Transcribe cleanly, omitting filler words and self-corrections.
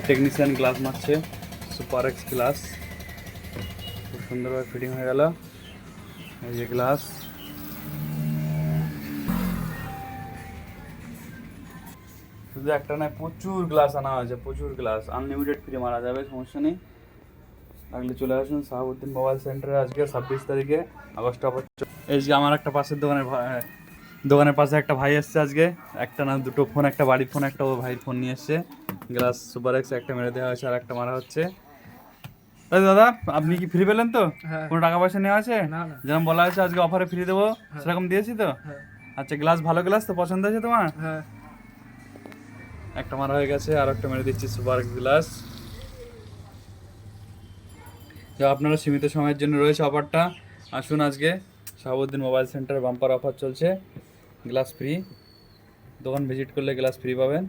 Technician glass মারছে, super x glass, খুব সুন্দরভাবে ফিটিং হয়ে গেল। এই যে গ্লাস, শুধু একটা নয়, প্রচুর গ্লাস আনা হয়েছে, প্রচুর গ্লাস, আনলিমিটেড ফ্রি মারা যাবে, সমস্যা নেই। লাগলে চলে আসুন শাহাবুদ্দিন মোবাইল সেন্টারে আজকে 26 তারিখে আগস্ট অফার। এই যে আমার একটা পাশের দোকানের পাশে একটা ভাই এসছে আজকে, একটা না দুটো ফোন, একটা বাড়ির ফোন, একটা ও ভাইয়ের ফোন নিয়ে এসছে। গ্লাস সুপার এক্স একটা মেরে দেওয়া হয়েছে আর একটা মারা হচ্ছে। এই দাদা, আপনি কি ফ্রি পেলেন তো? হ্যাঁ। কোনো টাকা পয়সা নেওয়া আছে? না না। যেরকম বলা হয়েছে আজকে অফারে ফ্রি দেবো, সেরকম দিয়েছি তো? হ্যাঁ আচ্ছা, গ্লাস ভালো গ্লাস তো, পছন্দ হয়েছে তোমার? হ্যাঁ। একটা মারা হয়ে গেছে, আর একটা মেরে দিচ্ছি সুপার এক্স গ্লাস। যা আপনারা সীমিত সময়ের জন্য রয়েছে অফারটা, আসুন আজকে শাহাবুদ্দিন মোবাইল সেন্টারে বাম্পার অফার চলছে, গ্লাস ফ্রি, দোকান ভিজিট করলে গ্লাস ফ্রি পাবেন।